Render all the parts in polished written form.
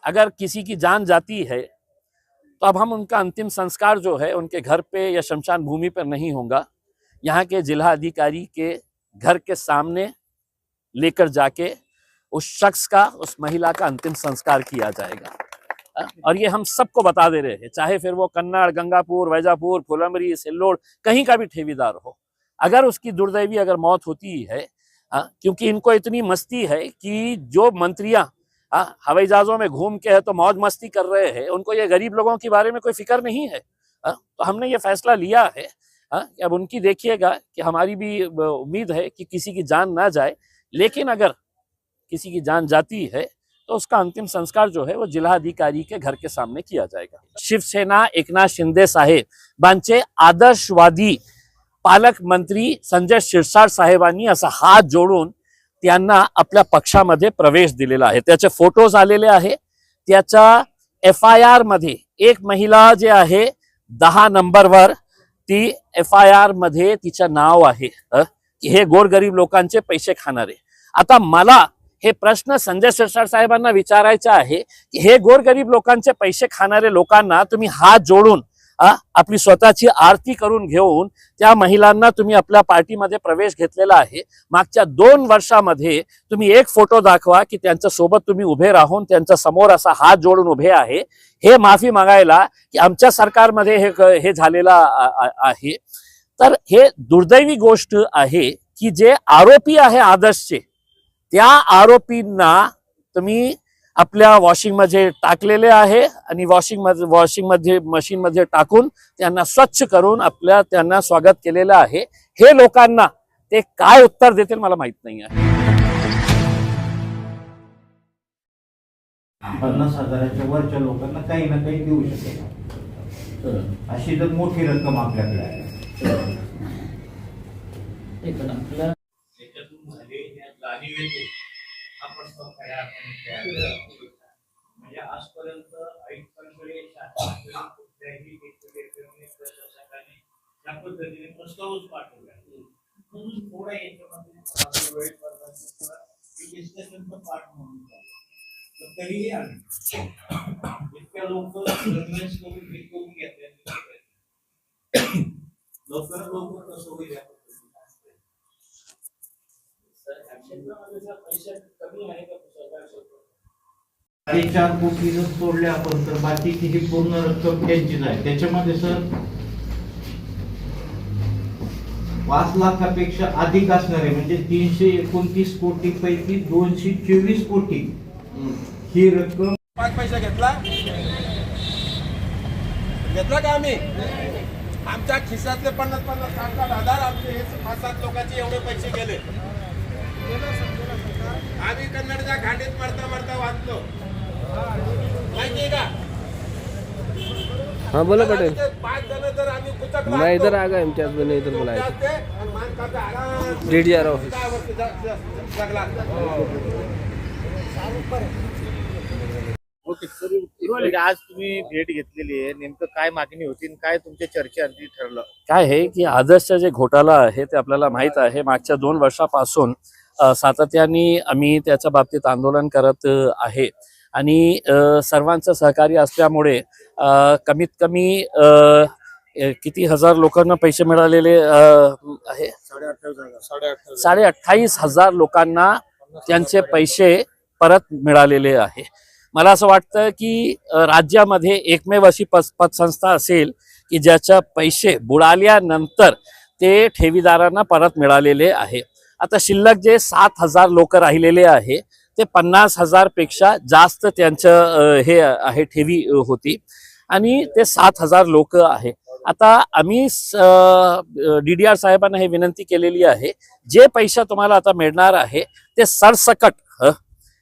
अगर किसी की जान जाती है तो अब हम उनका अंतिम संस्कार जो है उनके घर पे या शमशान भूमि पर नहीं होगा, यहाँ के जिला अधिकारी के घर के सामने लेकर जाके उस शख्स का, उस महिला का अंतिम संस्कार किया जाएगा। और ये हम सबको बता दे रहे हैं, चाहे फिर वो कन्नड़, गंगापुर, वैजापुर, फुलंबरी, सिल्लोड कहीं का भी ठेवीदार हो, अगर उसकी दुर्दैवी अगर मौत होती है, क्योंकि इनको इतनी मस्ती है कि जो मंत्रियां हवाई जहाजों में घूम के है तो मौज मस्ती कर रहे हैं, उनको ये गरीब लोगों के बारे में कोई फिक्र नहीं है। तो हमने ये फैसला लिया है कि अब उनकी देखिएगा कि हमारी भी उम्मीद है कि किसी की जान ना जाए, लेकिन अगर किसी की जान जाती है तो उसका अंतिम संस्कार जो है वो जिल्हाधिकारी के घर के सामने किया जाएगा। शिवसेना एकनाथ शिंदे साहेब बांचे आदर्शवादी पालकमंत्री संजय शिरसाट साहेबांनी असा हात जोडून त्यांना आपल्या पक्षामध्ये प्रवेश दिलेला आहे। त्याचे फोटोज आलेले आहे। त्याच्या FIR मध्ये एक महिला जे आहे 10 नंबरवर, ती FIR मध्ये तिचं नाव आहे की हे गोरगरीब लोकांचे पैसे खाणारे। आता मला हे प्रश्न संजय शिरसाट साहेबांना विचारायचे आहे की हे गोरगरीब लोकांचे पैसे खाणारे लोकांना तुम्ही हात जोडून आपली स्वतःची आरती करून घेऊन त्या महिलांना तुम्ही आपल्या पार्टीमध्ये प्रवेश घेतलेला आहे। मागच्या 2 वर्षामध्ये तुम्ही एक फोटो दाखवा की त्यांच्या सोबत तुम्ही उभे राहून त्यांच्या समोर असा हात जोडून उभे आहे, हे माफी मागायला की आमच्या सरकारमध्ये हे झालेलं आहे। तर हे दुर्दैवी गोष्ट आहे की जे आरोपी आहे आदर्शचे, त्या आरोपींना तुम्ही आपल्या वॉशिंग मध्ये टाकलेले आहे आणि वॉशिंग मशीन मध्ये टाकून त्यांना स्वच्छ करून त्यांना स्वागत केलेलं आहे। हे लोकांना ते काय उत्तर देतील मला माहित नाही आहे। 50,000च्या वरच्या लोकांना काही ना काही देऊ शकेल, अशी जर मोठी रक्कम आपल्याकडे आहे। म्हणजे आजपर्यंत आयुक्तांकडे कुठल्याही प्रशासकाने या पद्धतीने प्रस्तावच पाठवला, म्हणून थोडा याच्यामध्ये वेळ पाठ म्हणून तर तरीही आम्ही इतक्या लोक कन्व्हिन्स करून घेतले, लवकरात लवकर कसं होईल 4 कोटी जर सोडले आपण तर बाकीची ही पूर्ण रक्कम त्यांचीच आहे। त्याच्यामध्ये सर 5 लाखापेक्षा अधिक असणारे म्हणजे 329 कोटी पैकी 224 कोटी ही रक्कम 5 पैसा घेतला का आम्ही? आमच्या खिशातले 50-50, 60,000 आमचे 5-7 लोकांचे एवढे पैसे गेले। आम्ही कन्नडच्या घाटीत मरता वाचलो, माहितीये का? हाँ बोला पटेल। 5 जण तर आम्ही कुचक मैं इधर आ गया इम्तियाज में, नहीं इधर बुलाया DDR ऑफिस। आज तुम्ही भेट घेतलेली आहे, नेमकं काय मागणी होती आणि काय तुमच्या चर्चेअंती ठरलं? काय आहे की आदर्शचा जे घोटाळा आहे ते आपल्याला माहित आहे। मागच्या 2 वर्षापासून सातत्याने आम्ही त्याच्या बाबतीत आंदोलन करत आहे आणि सर्वांचं सहकार्य असल्यामुळे कमीत कमी किती हजार लोकांना पैसे मिळालेले आहे? 28,500 लोकांना त्यांचे पैसे परत मिळालेले आहे। मला असं वाटतं की राज्यामध्ये एकमेव अशी पतसंस्था असेल की ज्याच्या पैसे बुडाल्यानंतर ते ठेवीदारांना परत मिळालेले आहे। आता शिल्लक जे 7,000 लोक राहिलेले आहे ते 50,000 पेक्षा जास्त त्यांचं हे आहे ठेवी होती आणि ते 7,000 लोक आहे। आता आम्ही DDR साहेबांना हे विनंती केलेली आहे, जे पैसा तुम्हाला आता मिळणार आहे ते सरसकट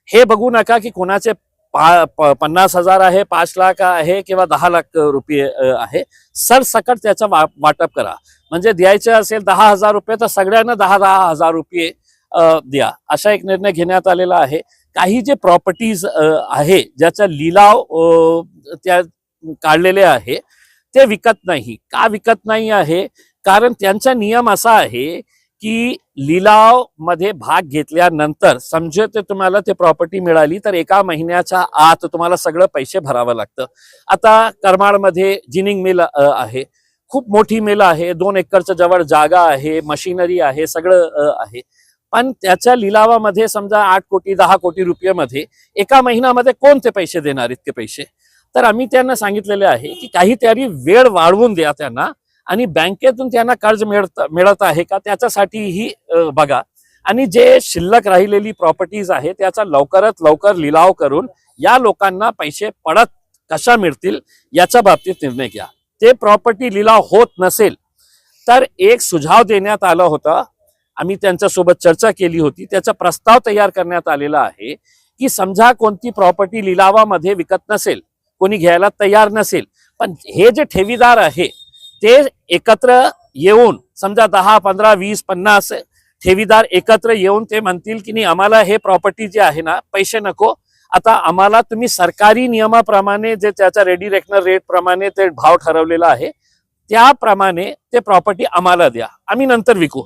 हे बघू नका की कोणाचे 50,000 आहे, 5 लाख आहे किंवा 10 लाख रुपये आहे, सरसकट त्याचा वाटप करा। म्हणजे द्यायचे असेल 10,000 रुपये तर सगळ्यांना 10,000 रुपये द्या, असा एक निर्णय घेण्यात आलेला आहे। काही जे प्रॉपर्टीज आहे ज्याचा लिलाव त्या काढलेले आहे ते विकत नाही। का विकत नाही आहे? कारण त्यांचा नियम असा आहे की लिलाव मध्ये भाग घेतल्यानंतर समजे ते तुम्हाला ते प्रॉपर्टी मिळाली तर 1 महिन्याच्या आत तुम्हाला सगळं पैसे भरावं लागतं. आता करमाळमध्ये जिनिंग मिल आहे, खूप मोठी मिल आहे, 2 एकरच्या जवळ जागा आहे, मशिनरी आहे, सगळं आहे. पण त्याच्या लिलावामध्ये समजा 8 कोटी 10 कोटी रुपयामध्ये 1 महिन्यामध्ये कोण ते पैसे देणार इतके पैसे? तर आम्ही त्यांना सांगितलेले आहे की काहीतरी वेळ वाढवून द्या त्यांना आणि बँकेतून त्यांना कर्ज मिळत आहे का त्याच्यासाठीही बघा. आणि जे शिल्लक राहिलेली प्रॉपर्टीज आहे त्याचा लवकरात लवकर लिलाव करून या लोकांना पैसे परत कशा मिळतील याच्या बाबतीत निर्णय घ्या. ते प्रॉपर्टी लिलाव होत नसेल तर एक सुझाव देण्यात आला होता, आम्ही त्यांच्यासोबत चर्चा केली होती, त्याचा प्रस्ताव तयार करण्यात आलेला आहे की समजा कोणती प्रॉपर्टी लिलावामध्ये विकत नसेल, कोणी घ्यायला तयार नसेल, पण हे जे ठेवीदार आहे ते एकत्र येऊन समजा 10 15 20 50 ठेवीदार एकत्र येऊन ते म्हणतील की नाही आम्हाला हे प्रॉपर्टी जे आहे ना पैसे नको, आता आम्हाला तुम्ही सरकारी नियमाप्रमाणे जे त्याचा रेडी रेकनर रेट प्रमाणे ते भाव ठरवलेला आहे त्याप्रमाणे ते प्रॉपर्टी आम्हाला द्या, आम्ही नंतर विकू.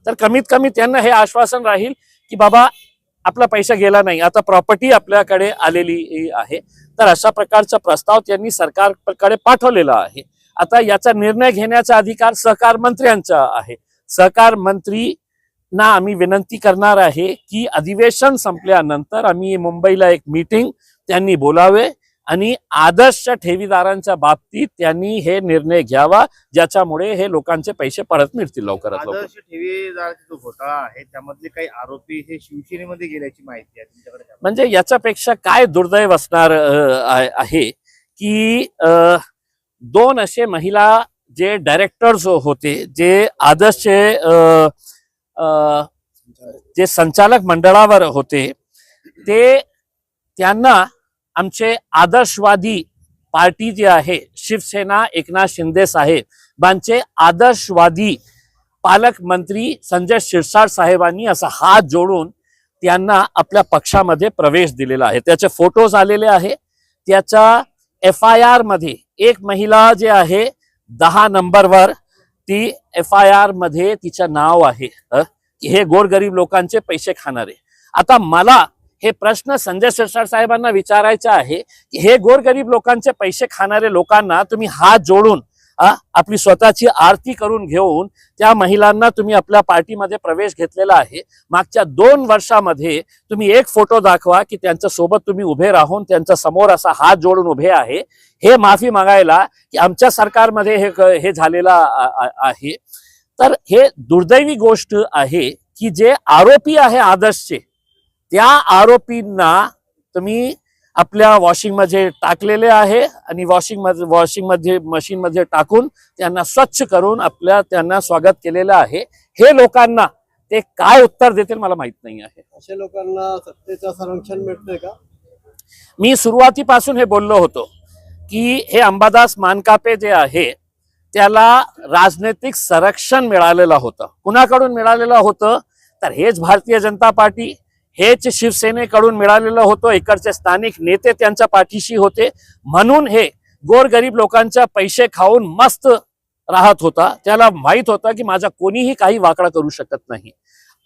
तर कमीत कमी त्यांना हे आश्वासन राहील की बाबा आपला पैसा गेला नाही, आता प्रॉपर्टी आपल्याकडे आलेली आहे. तर अशा प्रकारचा प्रस्ताव त्यांनी सरकारकडे पाठवलेला आहे. आता याचा निर्णय घेण्याचा अधिकार सहकार मंत्र्यांचा आहे. सहकार मंत्रींना आम्ही विनंती करणार आहे की अधिवेशन संपल्यानंतर आम्ही मुंबईला एक मीटिंग त्यांनी बोलावे आणि आदर्श ठेवीदारांच्या बाबतीत त्यांनी हे निर्णय घ्यावा ज्याच्यामुळे हे लोकांचे पैसे परत मिळतील लवकरात लवकर. आदर्श ठेवीदाराचा जो घोटाळा आहे त्यामधले काही आरोपी हे शिवसेनेमध्ये गेल्याची माहिती आहे तुमच्याकडे का? म्हणजे याच्यापेक्षा काय दुर्दैव असणार आहे की 2 असे महिला जे डायरेक्टर्स होते, जे आदर्शचे जे संचालक मंडळावर होते, ते त्यांना आमचे आदर्शवादी पार्टी जी आहे शिवसेना एकनाथ शिंदे साहेबांचे आदर्शवादी पालकमंत्री संजय शिरसाट साहेबांनी असा हात जोडून त्यांना आपल्या पक्षामध्ये प्रवेश दिलेला आहे. त्याचे फोटोज आलेले आहे. त्याच्या FIR मध्ये एक महिला जे आहे 10 नंबरवर ती FIR मध्ये तिचं नाव आहे की हे गोरगरीब लोकांचे पैसे खाणारे. आता मला हे प्रश्न संजय शिरसाट साहेबांना विचारायचा आहे की हे गोरगरीब लोकांचे पैसे खाणारे लोकांना तुम्ही हात जोडून आपली स्वतःची आरती करून घेऊन त्या महिलांना तुम्ही आपल्या पार्टीमध्ये प्रवेश घेतलेला आहे. मागच्या 2 वर्षामध्ये तुम्ही एक फोटो दाखवा की त्यांच्या सोबत तुम्ही उभे राहून त्यांच्या समोर असा हात जोडून उभे आहे हे माफी मागायला की आमच्या सरकारमध्ये हे झालेलं आहे. तर हे दुर्दैवी गोष्ट आहे की जे आरोपी आहे आदर्शचे त्या आरोपींना तुम्ही आपल्या वॉशिंग मध्ये टाकलेले आहे आणि वॉशिंग मशीन मध्ये टाकून त्यांना स्वच्छ करून त्यांना स्वागत केलेलं आहे. हे लोकांना ते काय उत्तर देतील मला माहित नाही आहे. अशा लोकांना सत्तेचं संरक्षण मिळतंय का? मी सुरुवातीपासून हे बोललो होतो की हे अंबादास मानकापे जे आहे त्याला राजनैतिक संरक्षण मिळालेलं होतं. कुणाकडून मिळालेलं होतं तर हेच भारतीय जनता पार्टी, हेच शिवसेनेकडून मिळालेलं होतं. इकडचे स्थानिक नेते त्यांच्या पाठीशी होते म्हणून हे गोरगरीब लोकांच्या पैसे खाऊन मस्त राहत होता. त्याला माहित होता की माझा कोणीही काही वाकडा करू शकत नाही.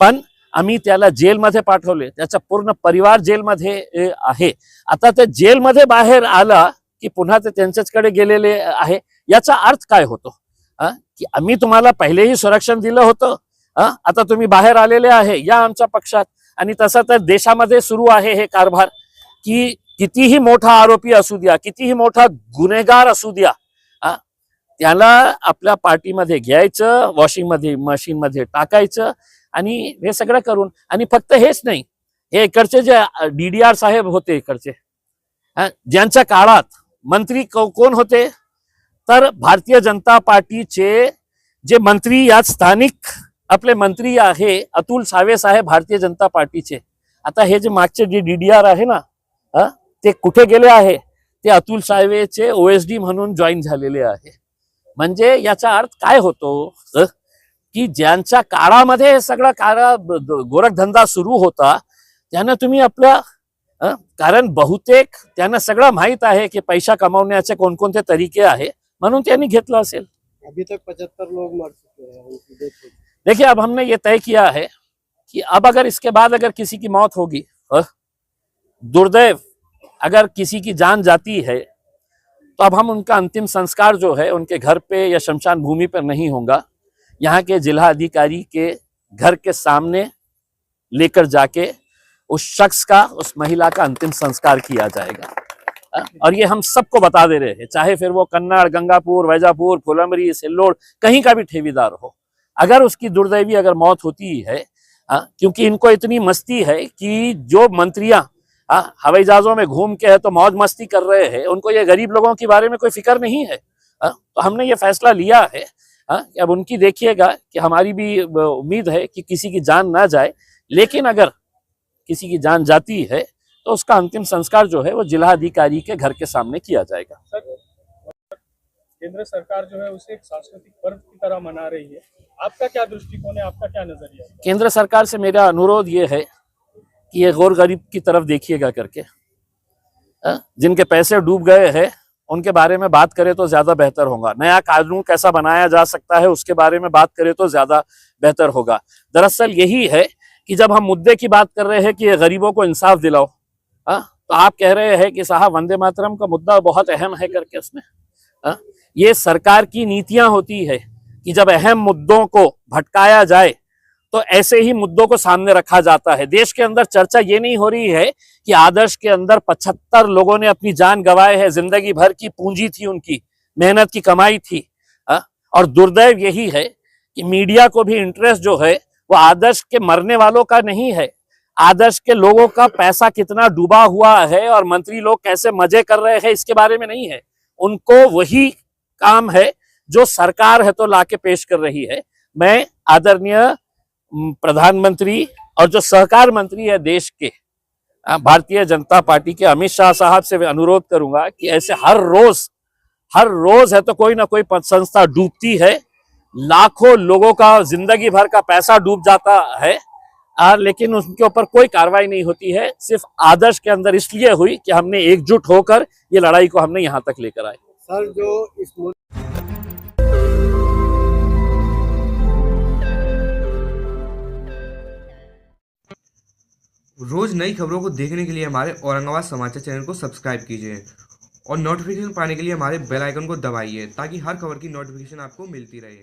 पण आम्ही त्याला जेलमध्ये पाठवले, त्याचा पूर्ण परिवार जेलमध्ये आहे. आता ते जेलमध्ये बाहेर आला की पुन्हा ते त्यांच्याचकडे गेलेले आहे. याचा अर्थ काय होतो की आम्ही तुम्हाला पहिलेही संरक्षण दिलं होतं, आता तुम्ही बाहेर आलेले आहे या आमच्या पक्षात. आणि तसं तर देशामध्ये सुरू आहे हे कारभार की कितीही मोठा आरोपी असू द्या, कितीही मोठा गुन्हेगार असू द्या, त्याला आपल्या पार्टीमध्ये घ्यायचं, वॉशिंग मशीन मध्ये टाकायचं आणि हे सगळं करून. आणि फक्त हेच नाही, हे इकडचे जे DDR साहेब होते इकडचे, ज्यांच्या काळात मंत्री कोण होते तर भारतीय जनता पार्टीचे जे मंत्री यात स्थानिक आपले मंत्री आहे अतुल सावे साहेब भारतीय जनता पार्टीचे. आता हे जे मागचे जे DDR आहे ना ते कुठे गेले आहे? ते अतुल सावेचे OSD म्हणून जॉईन झालेले आहे. म्हणजे याचा अर्थ काय होतो की ज्यांच्या काळामध्ये हे सगळं गोरखधंदा सुरू होता त्यांना तुम्ही आपल्या कारण बहुतेक त्यांना सगळं माहित आहे की पैसा कमावण्याचे कोणकोणते तरीके आहे म्हणून त्यांनी घेतलं असेल. अभी तक 75 लोग मर चुके हैं. देखिए, अब हमने ये तय किया है कि अब अगर इसके बाद अगर किसी की मौत होगी, दुर्दैव अगर किसी की जान जाती है, तो अब हम उनका अंतिम संस्कार जो है उनके घर पे या शमशान भूमि पर नहीं होगा, यहाँ के जिला अधिकारी के घर के सामने लेकर जाके उस शख्स का, उस महिला का अंतिम संस्कार किया जाएगा। और ये हम सबको बता दे रहे हैं, चाहे फिर वो कन्नड़, गंगापुर, वैजापुर, फुलंबरी, सिल्लोड कहीं का भी ठेवीदार हो, अगर उसकी दुर्दैवी अगर मौत होती है, क्योंकि इनको इतनी मस्ती है कि जो मंत्रियां हवाई जहाजों में घूम के है तो मौज मस्ती कर रहे हैं, उनको ये गरीब लोगों के बारे में कोई फिक्र नहीं है। तो हमने ये फैसला लिया है कि अब उनकी देखिएगा कि हमारी भी उम्मीद है कि किसी की जान ना जाए, लेकिन अगर किसी की जान जाती है तो उसका अंतिम संस्कार जो है वो जिला अधिकारी के घर के सामने किया जाएगा। केंद्र सरकार जो है उसे एक सांस्कृतिक पर्व की तरह मना रही है, आपका क्या दृष्टिकोण है, आपका क्या नजरिया है? केंद्र सरकार से मेरा अनुरोध ये है कि ये गौर गरीब की तरफ देखिएगा करके, जिनके पैसे डूब गए हैं उनके बारे में बात करें तो ज्यादा बेहतर होगा। नया कानून कैसा बनाया जा सकता है उसके बारे में बात करें तो ज्यादा बेहतर होगा। दरअसल यही है कि जब हम मुद्दे की बात कर रहे हैं कि ये गरीबों को इंसाफ दिलाओ, तो आप कह रहे हैं कि साहब वंदे मातरम का मुद्दा बहुत अहम है करके, उसमें ये सरकार की नीतियां होती है कि जब अहम मुद्दों को भटकाया जाए तो ऐसे ही मुद्दों को सामने रखा जाता है। देश के अंदर चर्चा ये नहीं हो रही है कि आदर्श के अंदर 75 लोगों ने अपनी जान गंवाए है, जिंदगी भर की पूंजी थी, उनकी मेहनत की कमाई थी। और दुर्दैव यही है कि मीडिया को भी इंटरेस्ट जो है वो आदर्श के मरने वालों का नहीं है, आदर्श के लोगों का पैसा कितना डूबा हुआ है और मंत्री लोग कैसे मजे कर रहे हैं इसके बारे में नहीं है। उनको वही काम है जो सरकार है तो लाके पेश कर रही है। मैं आदरणीय प्रधानमंत्री और जो सहकार मंत्री है देश के, भारतीय जनता पार्टी के अमित शाह साहब से अनुरोध करूंगा कि ऐसे हर रोज है तो कोई ना कोई संस्था डूबती है, लाखों लोगों का जिंदगी भर का पैसा डूब जाता है, लेकिन उनके ऊपर कोई कार्रवाई नहीं होती है। सिर्फ आदर्श के अंदर इसलिए हुई कि हमने एकजुट होकर ये लड़ाई को हमने यहाँ तक लेकर आए। सर, जो इस रोज नई खबरों को देखने के लिए हमारे औरंगाबाद समाचार चैनल को सब्सक्राइब कीजिए और नोटिफिकेशन पाने के लिए हमारे बेल आइकन को दबाइए ताकि हर खबर की नोटिफिकेशन आपको मिलती रहे।